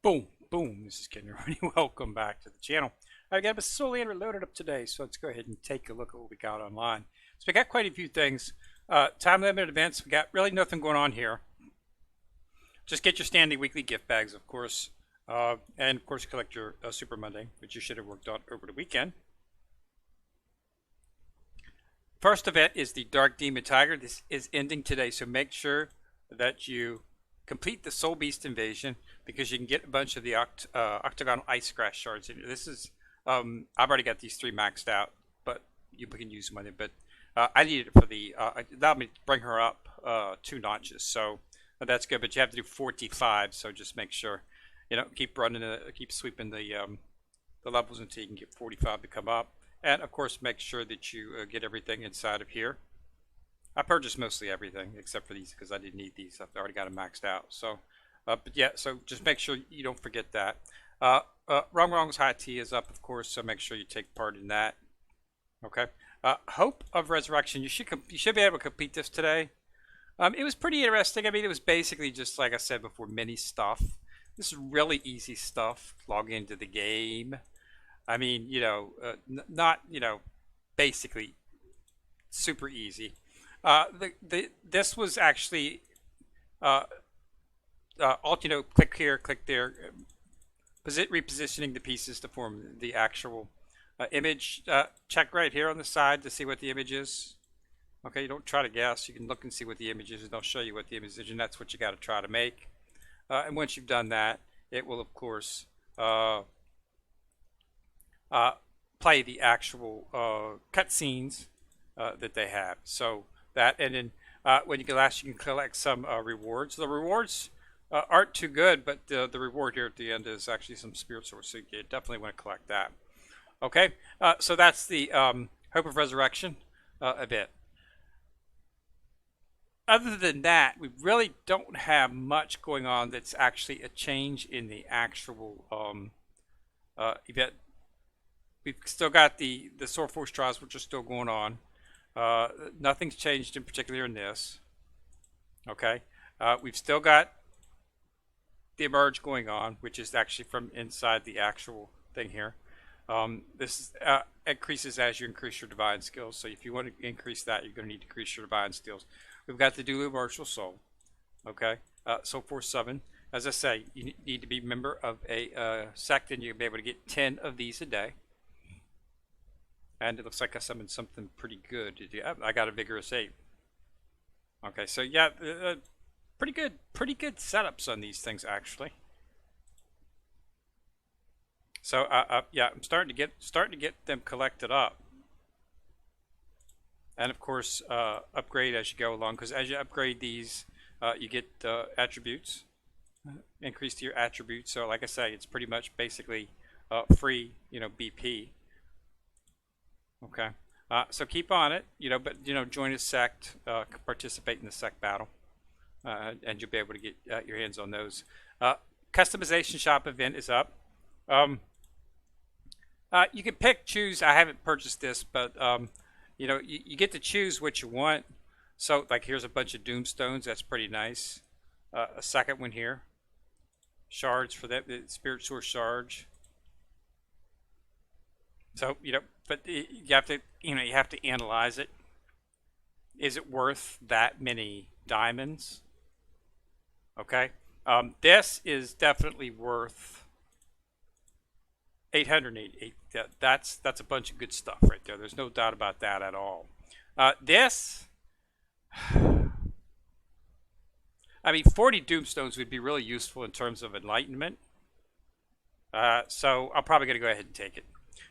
Boom, boom. This is Ken. Everybody, welcome back to the channel. I got a Soul Lander loaded up today, so let's go ahead and take a look at what we got online. So we got quite a few things. Time limited events. We got really nothing going on here. Just get your standing weekly gift bags, of course, and of course collect your Super Monday, which you should have worked on over the weekend. First event is the Dark Demon Tiger. This is ending today, so make sure that you complete the Soul Beast invasion because you can get a bunch of the Octagonal Ice Grass shards. This is, I've already got these 3 maxed out, but you can use them on it. But I needed it for the, it allowed me to bring her up 2 notches, so that's good. But you have to do 45, so just make sure, you know, keep running, keep sweeping the levels until you can get 45 to come up. And of course, make sure that you get everything inside of here. I purchased mostly everything except for these because I didn't need these. I've already got them maxed out. So, but yeah, so just make sure you don't forget that. Wrong's High Tea is up, of course, so make sure you take part in that. Okay. Hope of Resurrection. You should be able to complete this today. It was pretty interesting. I mean, it was basically just like I said before, mini stuff. This is really easy stuff. Log into the game. I mean, you know, not, you know, basically super easy. This was actually, alt, you know, click here, click there, repositioning the pieces to form the actual image. Check right here on the side to see what the image is. Okay, you don't try to guess. You can look and see what the image is, and they'll show you what the image is, and that's what you got to try to make. And once you've done that, it will, of course, play the actual cutscenes that they have. So that, and then when you get last, you can collect some rewards. The rewards aren't too good, but the reward here at the end is actually some spirit source, so you definitely want to collect that. Okay, so that's the Hope of Resurrection event. Other than that, we really don't have much going on that's actually a change in the actual event. We've still got the Sword Force trials, which are still going on. Nothing's changed in particular in this. Okay, we've still got the Emerge going on, which is actually from inside the actual thing here. This increases as you increase your divine skills. So if you want to increase that, you're going to need to increase your divine skills. We've got the Dulu Martial Soul. Okay, Soul Force 7. As I say, you need to be a member of a sect, and you'll be able to get 10 of these a day. And it looks like I summoned something pretty good. I got a Vigorous 8. Okay, so yeah, pretty good setups on these things actually. So yeah, I'm starting to get them collected up. And of course, upgrade as you go along, because as you upgrade these, you get attributes, increase to your attributes. So like I say, it's pretty much basically free, you know, BP. Okay, so keep on it, you know, but you know, join a sect, participate in the sect battle, and you'll be able to get your hands on those. Customization shop event is up. You can choose. I haven't purchased this, but you know, you get to choose what you want. So like here's a bunch of Doomstones. That's pretty nice. A second one here. Shards for that, the Spirit Source shards. So, you know, but you have to, you know, you have to analyze it. Is it worth that many diamonds? Okay. This is definitely worth 888. That's a bunch of good stuff right there. There's no doubt about that at all. This, I mean, 40 Doomstones would be really useful in terms of enlightenment. So I'm probably going to go ahead and take it.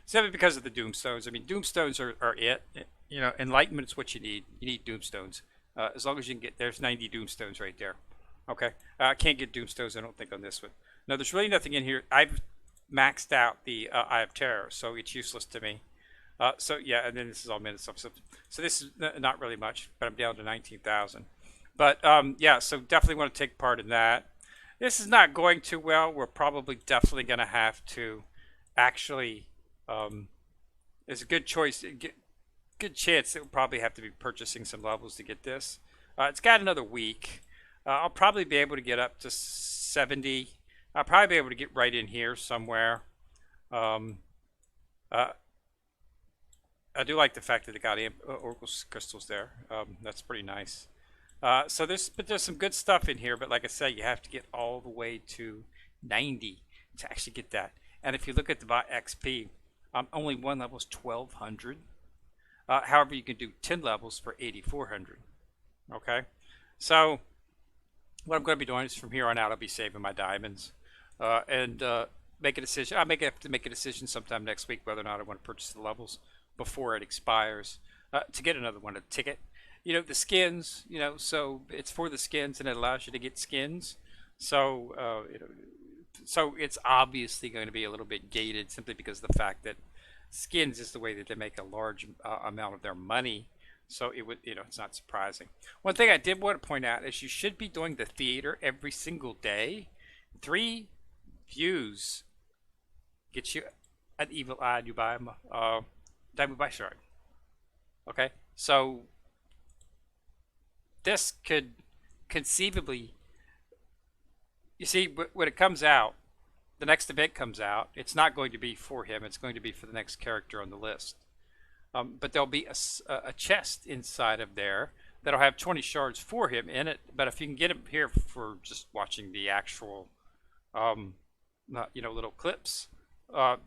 Simply because of the Doomstones. I mean, Doomstones are it. You know, enlightenment is what you need. You need Doomstones. As long as you can get, there's 90 Doomstones right there. Okay. I can't get Doomstones, I don't think, on this one. No, there's really nothing in here. I've maxed out the Eye of Terror, so it's useless to me. So yeah, and then this is all minute stuff. So this is not really much, but I'm down to 19,000. But yeah, so definitely want to take part in that. This is not going too well. We're probably definitely going to have to actually, there's a good choice, good chance that we'll probably have to be purchasing some levels to get this. It's got another week. I'll probably be able to get up to 70 I'll probably be able to get right in here somewhere. Um, uh, I do like the fact that they got Oracle crystals there. That's pretty nice. But there's some good stuff in here. But like I said, you have to get all the way to 90 to actually get that. And if you look at the bot XP, only one level is 1200. However, you can do 10 levels for 8400. Okay, so what I'm going to be doing is from here on out, I'll be saving my diamonds and make a decision. I may have to make a decision sometime next week whether or not I want to purchase the levels before it expires to get another one, a ticket. You know, the skins, you know, so it's for the skins and it allows you to get skins. So, so it's obviously going to be a little bit gated simply because of the fact that skins is the way that they make a large amount of their money. So it would, you know, it's not surprising. One thing I did want to point out is you should be doing the theater every single day. 3 views get you an evil eye. You buy them, diamond by shard. Okay, so this could conceivably, you see, when it comes out, the next event comes out, it's not going to be for him. It's going to be for the next character on the list. But there'll be a chest inside of there that'll have 20 shards for him in it. But if you can get him here for just watching the actual, you know, little clips,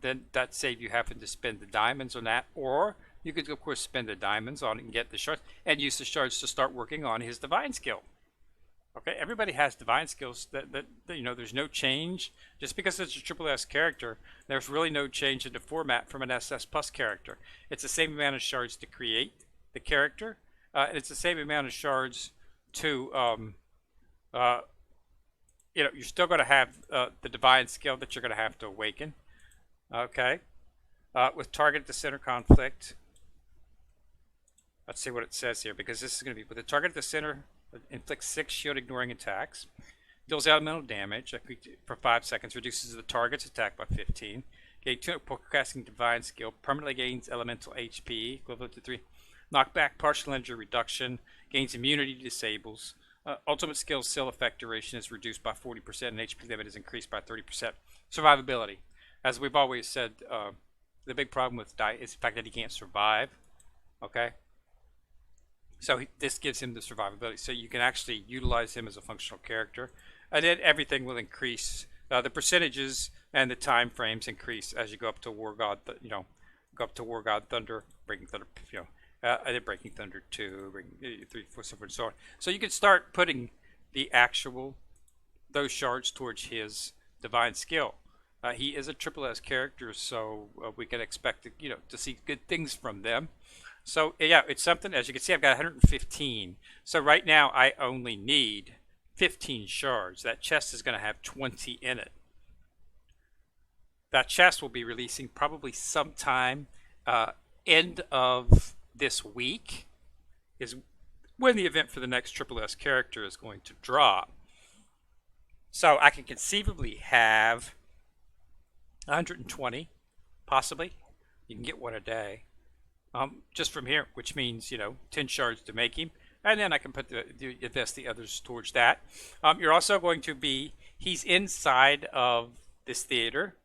then that saves you having to spend the diamonds on that. Or you could, of course, spend the diamonds on it and get the shards and use the shards to start working on his divine skill. Okay, everybody has divine skills that you know, there's no change. Just because it's a triple S character, there's really no change in the format from an SS Plus character. It's the same amount of shards to create the character, and it's the same amount of shards to, you know, you're still going to have the divine skill that you're going to have to awaken. Okay, with target at the center conflict. Let's see what it says here, because this is going to be with the target at the center. Inflicts 6 shield ignoring attacks. Deals elemental damage for 5 seconds. Reduces the target's attack by 15. Gain 2 casting divine skill. Permanently gains elemental HP equivalent to 3. Knockback, partial injury reduction. Gains immunity, disables. Ultimate skill seal effect duration is reduced by 40% and HP limit is increased by 30%. Survivability. As we've always said, the big problem with Die is the fact that he can't survive. Okay? So this gives him the survivability. So you can actually utilize him as a functional character. And then everything will increase. The percentages and the time frames increase as you go up to War God, you know, go up to War God Thunder, Breaking Thunder, you know, and then Breaking Thunder 2, Breaking 3, 4, so forth and so on. So you can start putting the actual, those shards towards his divine skill. He is a triple S character, so we can expect to, you know, to see good things from them. So yeah, it's something. As you can see, I've got 115. So right now I only need 15 shards. That chest is going to have 20 in it. That chest will be releasing probably sometime end of this week is when the event for the next triple S character is going to drop. So I can conceivably have 120, possibly. You can get one a day. Just from here, which means, you know, 10 shards to make him, and then I can put invest the others towards that. You're also going to be, he's inside of this theater.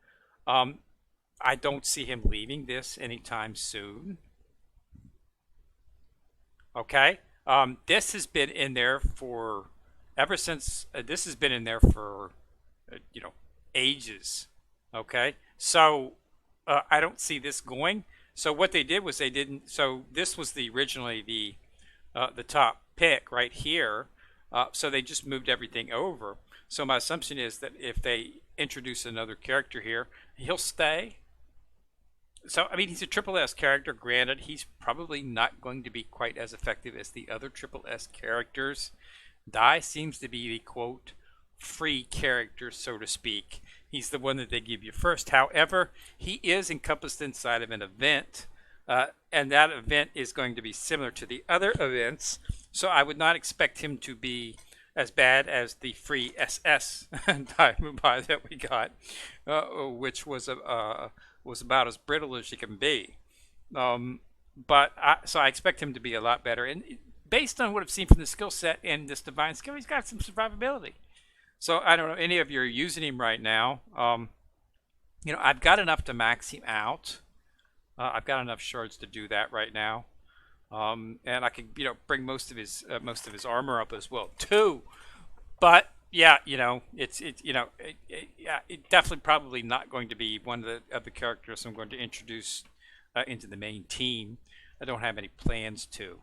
I don't see him leaving this anytime soon. Okay, this has been in there for ever since. This has been in there for you know, ages. Okay, so I don't see this going. So what they did was they didn't. So this was originally the top pick right here. So they just moved everything over. So my assumption is that if they introduce another character here, he'll stay. So I mean, he's a triple S character. Granted, he's probably not going to be quite as effective as the other triple S characters. Die seems to be the quote free character, so to speak. He's the one that they give you first. However, he is encompassed inside of an event, and that event is going to be similar to the other events. So I would not expect him to be as bad as the free SS diamond buy that we got, which was about as brittle as you can be. So I expect him to be a lot better. And based on what I've seen from the skill set and this divine skill, he's got some survivability. So I don't know any of you are using him right now. I've got enough to max him out. I've got enough shards to do that right now. And I can, bring most of his armor up as well too. But yeah, it definitely probably not going to be one of the characters I'm going to introduce into the main team. I don't have any plans to.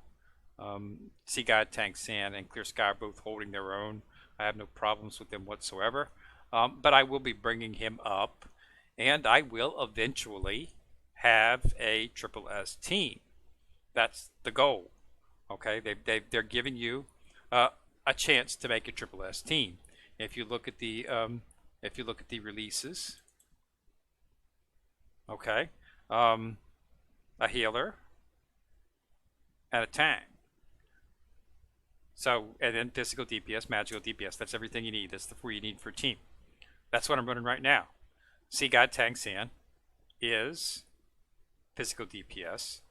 Sea God, Tank Sand, and Clear Sky are both holding their own. I have no problems with them whatsoever. But I will be bringing him up, and I will eventually have a Triple S team. That's the goal. Okay, they're giving you a chance to make a Triple S team. If you look at the releases, okay, a healer and a tank. So, and then physical DPS, magical DPS. That's everything you need. That's the four you need for a team. That's what I'm running right now. Sea God Tank Sand is physical DPS.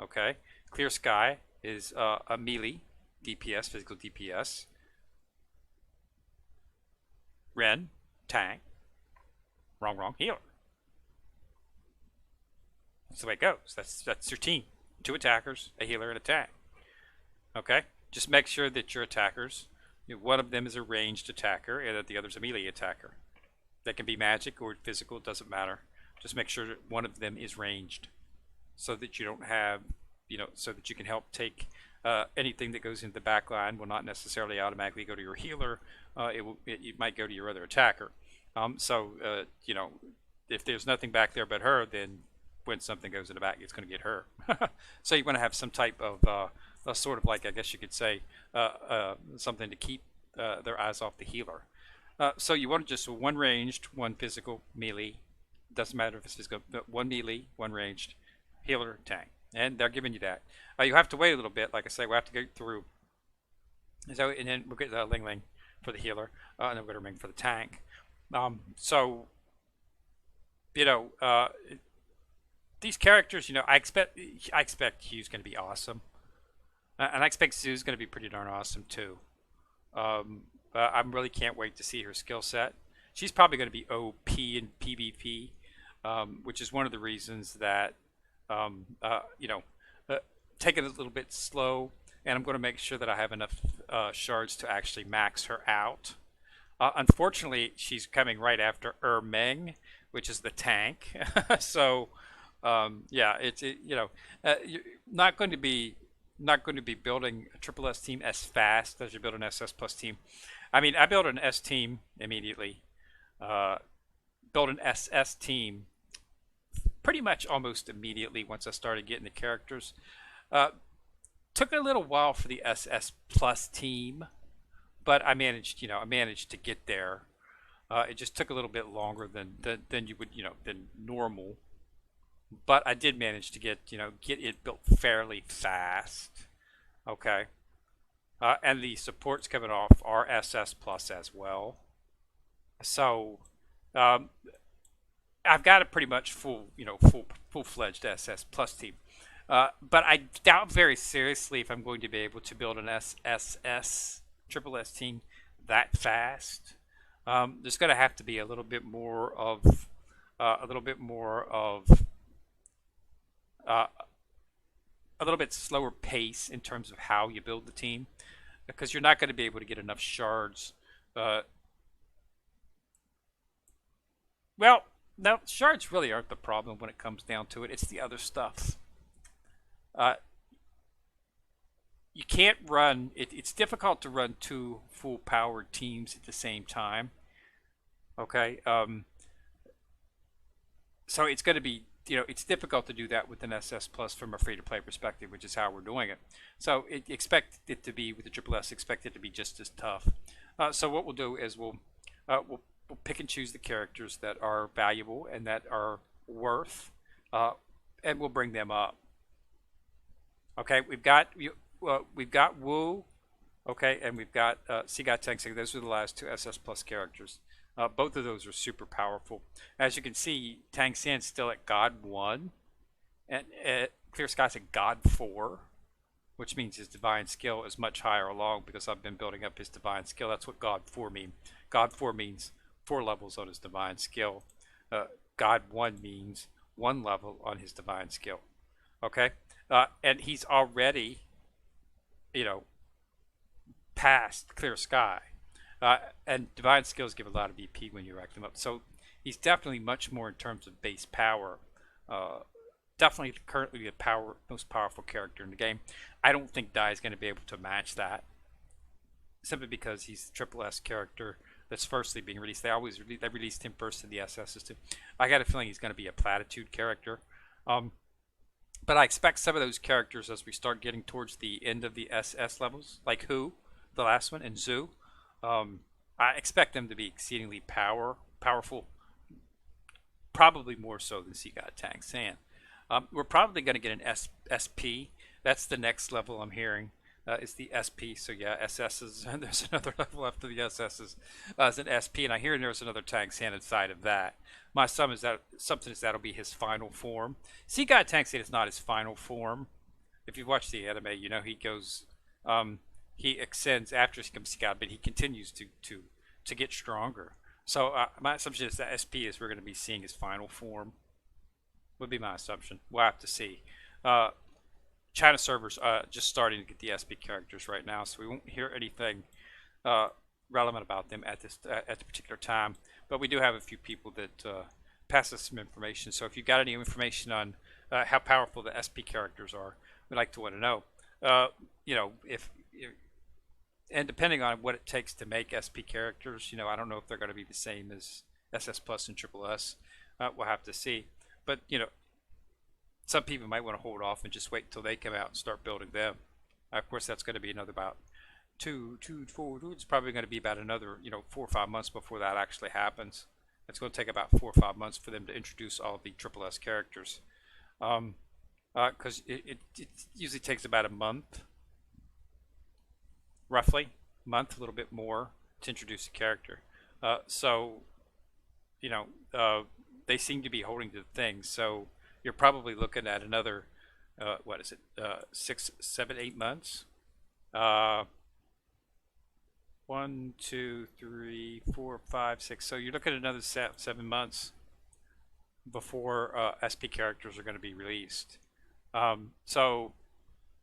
Okay. Clear Sky is a melee DPS, physical DPS. Ren, tank. Wrong, healer. That's the way it goes. That's your team. 2 attackers, a healer, and a tank. Okay? Just make sure that your attackers, one of them is a ranged attacker and that the other's a melee attacker. That can be magic or physical, it doesn't matter. Just make sure that one of them is ranged so that you don't have, so that you can help take anything that goes into the back line will not necessarily automatically go to your healer. It might go to your other attacker. If there's nothing back there but her, then when something goes in the back, it's going to get her. So you want to have some type of sort of like, I guess you could say, something to keep their eyes off the healer. So you want just one ranged, one physical, melee. Doesn't matter if it's physical, but one melee, one ranged, healer, tank. And they're giving you that. You have to wait a little bit. Like I say, we'll have to go through. So, and then we'll get Ling Ling for the healer, and then we'll get a ring for the tank. These characters, I expect Hugh's going to be awesome. And I expect Sue's going to be pretty darn awesome too. I really can't wait to see her skill set. She's probably going to be OP in PvP, which is one of the reasons that, take it a little bit slow. And I'm going to make sure that I have enough shards to actually max her out. Unfortunately, she's coming right after Meng, which is the tank. So, you're not going to be building a Triple S team as fast as you build an SS Plus team. I mean, I built an S team immediately. Built an SS team pretty much almost immediately once I started getting the characters. Took a little while for the SS Plus team, but I managed to get there. It just took a little bit longer than you would, than normal. But I did manage to get it built fairly fast. Okay. And the supports coming off are SS Plus as well. So I've got a pretty much full-fledged SS Plus team. But I doubt very seriously if I'm going to be able to build an SSS Triple S team that fast. There's going to have to be a little bit more of a little bit slower pace in terms of how you build the team, because you're not going to be able to get enough shards. Well, no, shards really aren't the problem when it comes down to it. It's the other stuff. You can't run. It's difficult to run 2 full-powered teams at the same time. Okay. So it's going to be, it's difficult to do that with an SS Plus from a free-to-play perspective, which is how we're doing it. So expect it to be with the Triple S. Expect it to be just as tough. So what we'll do is we'll pick and choose the characters that are valuable and that are worth, and we'll bring them up. Okay, we've got Wu, okay, and we've got Sea God Tank. Those are the last 2 SS Plus characters. Both of those are super powerful. As you can see, Tang San's still at God 1, and Clear Sky's at God 4, which means his divine skill is much higher along because I've been building up his divine skill. That's what God 4 means. God 4 means 4 levels on his divine skill. God 1 means 1 level on his divine skill. Okay? And he's already, you know, past clear sky. And divine skills give a lot of BP when you rack them up. So he's definitely much more in terms of base power. Definitely currently the most powerful character in the game. I don't think Dai is going to be able to match that, simply because he's the triple S character that's firstly being released. They released him first in the SSS too. I got a feeling he's going to be a platitude character. But I expect some of those characters, as we start getting towards the end of the SS levels, like Hu, the last one, and Zhu, I expect them to be exceedingly powerful, probably more so than Sea God Tang San. We're probably going to get an SP. That's the next level I'm hearing. Is the SP. So yeah, SS's, and there's another level after the SS's as an SP, and I hear there's another Tang San inside of that. My assumption is that'll be his final form. Sea God Tang San is not his final form. If you've watched the anime, you know he goes, he ascends after he becomes Sea God, but he continues to get stronger. So my assumption is that SP is we're going to be seeing his final form. Would be my assumption. We'll have to see. China servers just starting to get the SP characters right now, so we won't hear anything relevant about them at the particular time. But we do have a few people that pass us some information. So if you've got any information on how powerful the SP characters are, we'd like to want to know. You know, and depending on what it takes to make SP characters, you know, I don't know if they're going to be the same as SS Plus and Triple S. We'll have to see. But, you know, some people might want to hold off and just wait until they come out and start building them. Of course, that's going to be another about 4. It's probably going to be about another, 4 or 5 months before that actually happens. It's going to take about 4 or 5 months for them to introduce all of the Triple S characters. Because it usually takes about a month, roughly, a little bit more, to introduce a character. They seem to be holding to things. So you're probably looking at another, 6, 7, 8 months? 1, 2, 3, 4, 5, 6. So you're looking at another 7 months before SP characters are going to be released. So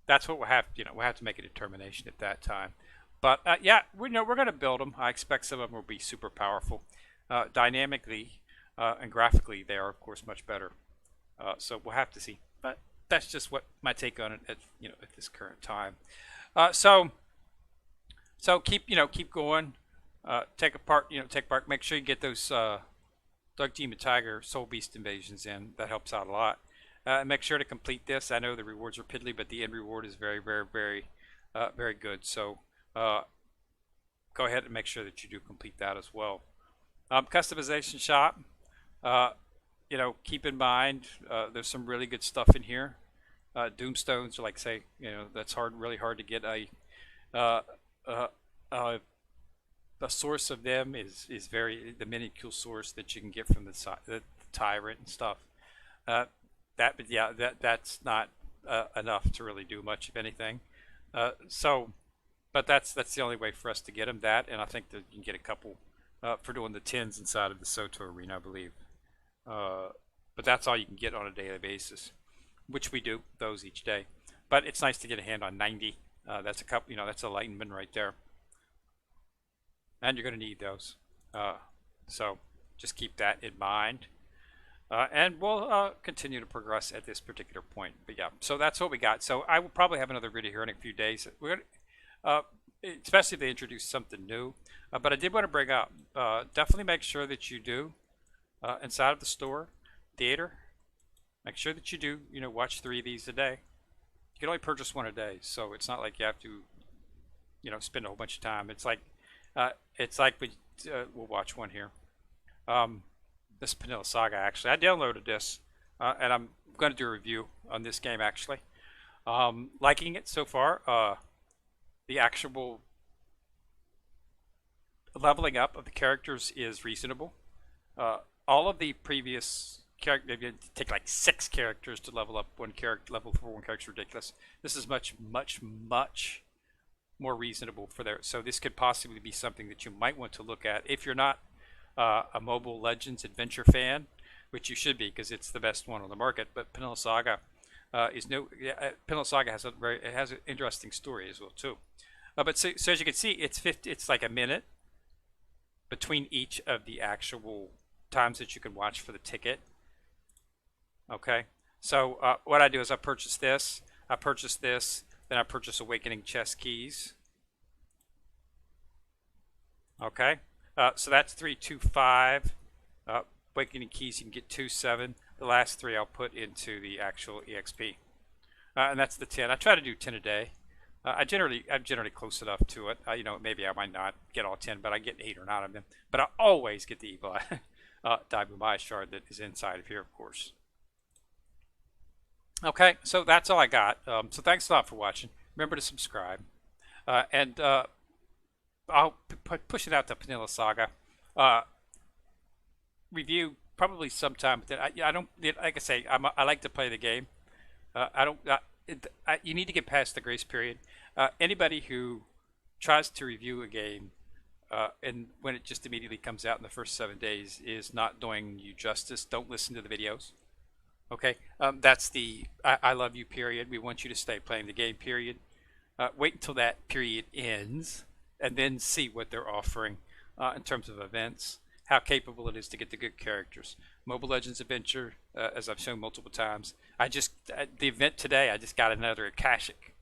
that's what we'll have. We'll have to make a determination at that time. But yeah, we're going to build them. I expect some of them will be super powerful, dynamically and graphically. They are, of course, much better. So we'll have to see. But that's just what my take on it at this current time. So keep going. Take apart. Make sure you get those Dark Demon Tiger Soul Beast invasions in. That helps out a lot. Make sure to complete this. I know the rewards are piddly, but the end reward is very, very, very, very good. So go ahead and make sure that you do complete that as well. Customization shop. Keep in mind there's some really good stuff in here. Doomstones are that's really hard to get. The source of them is the minuscule source that you can get from the tyrant and stuff. That's not enough to really do much of anything. But that's the only way for us to get them. That, and I think that you can get a couple for doing the 10s inside of the Soto Arena, I believe. But that's all you can get on a daily basis, which we do those each day. But it's nice to get a hand on 90. That's a couple. That's a Enlightenment right there, and you're going to need those. So just keep that in mind. And we'll continue to progress at this particular point. But yeah, so that's what we got. So I will probably have another video here in a few days. We're gonna, especially if they introduce something new. But I did want to bring up, definitely make sure that you do, inside of the store, theater, make sure that you do, watch 3 of these a day. You can only purchase 1 a day, so it's not like you have to, spend a whole bunch of time. It's like we'll watch one here. This Vanilla Saga, actually. I downloaded this, and I'm going to do a review on this game, actually. Liking it so far. The actual leveling up of the characters is reasonable. All of the previous characters, it take like 6 characters to level up one character. Level for one character is ridiculous. This is much, much, much more reasonable for their. So this could possibly be something that you might want to look at if you're not a Mobile Legends adventure fan, which you should be because it's the best one on the market. But Vanilla Saga is no. Vanilla Saga has an interesting story as well too. But so as you can see, it's like a minute between each of the actual times that you can watch for the ticket. Okay, so what I do is I purchase this, then I purchase Awakening chest keys. Okay, so that's 325. Awakening keys, you can get 2, 7. The last 3 I'll put into the actual EXP, and that's the 10. I try to do 10 a day. I'm generally close enough to it. You know, maybe I might not get all 10, but I get 8 or 9 of them. But I always get the Evil Eye shard that is inside of here, of course. Okay, so that's all I got. So thanks a lot for watching. Remember to subscribe, and I'll push it out to Vanilla Saga review probably sometime. I don't, like I say, I like to play the game. I don't. You need to get past the grace period. Anybody who tries to review a game and when it just immediately comes out in the first 7 days is not doing you justice. Don't listen to the videos. Okay, that's the I love you period. We want you to stay playing the game period. Wait until that period ends and then see what they're offering in terms of events, how capable it is to get the good characters. Mobile Legends Adventure, as I've shown multiple times. The event today, I just got another Akashic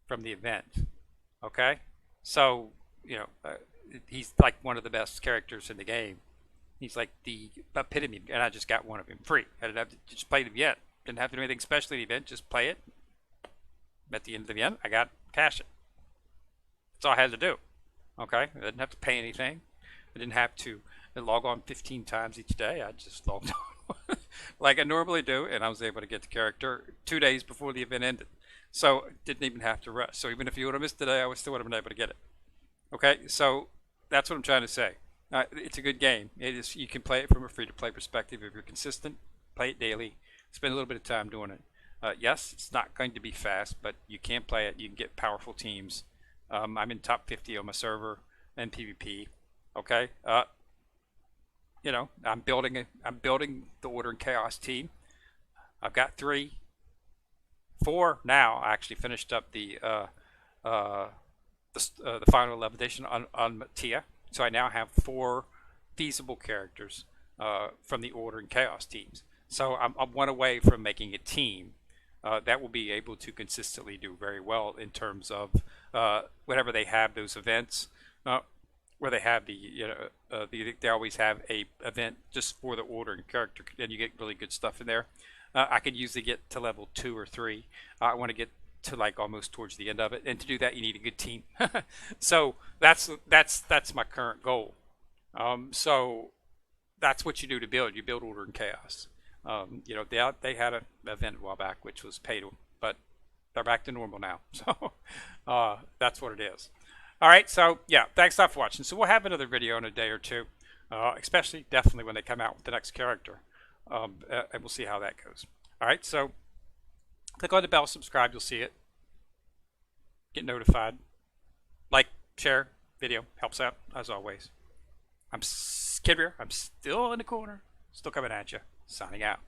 from the event. Okay, so you know he's like one of the best characters in the game. He's like the epitome, and I just got one of him free. I didn't have to just play the event. Didn't have to do anything special in the event. Just play it. At the end of the event, I got Akashic. That's all I had to do. Okay, I didn't have to pay anything. I didn't have to log on 15 times each day. I just logged on like I normally do, and I was able to get the character 2 days before the event ended. So didn't even have to rush. So even if you would have missed today, I still would have been able to get it. Okay, so that's what I'm trying to say. It's a good game. It is. You can play it from a free-to-play perspective if you're consistent. Play it daily. Spend a little bit of time doing it. Yes, it's not going to be fast, but you can play it. You can get powerful teams. I'm in top 50 on my server and PvP. Okay. You know, I'm building the Order and Chaos team. I've got 3, 4 now. I actually finished up the final 11th edition on Tia. So I now have 4 feasible characters from the Order and Chaos teams. So I'm one away from making a team that will be able to consistently do very well in terms of whenever they have those events, where they have they always have a event just for the Order and character, and you get really good stuff in there. I could usually get to level 2 or 3. I want to get to like almost towards the end of it, and to do that you need a good team. So that's my current goal. So that's what you do to build. You build Order and Chaos. You know, they had an event a while back which was paid, but they're back to normal now. So that's what it is. All right, so yeah, thanks a lot for watching. So we'll have another video in a day or two, definitely when they come out with the next character, and we'll see how that goes. All right, so click on the bell, subscribe, you'll see it. Get notified. Like, share, video, helps out, as always. I'm Kid Rear. I'm still in the corner, still coming at you. Signing out.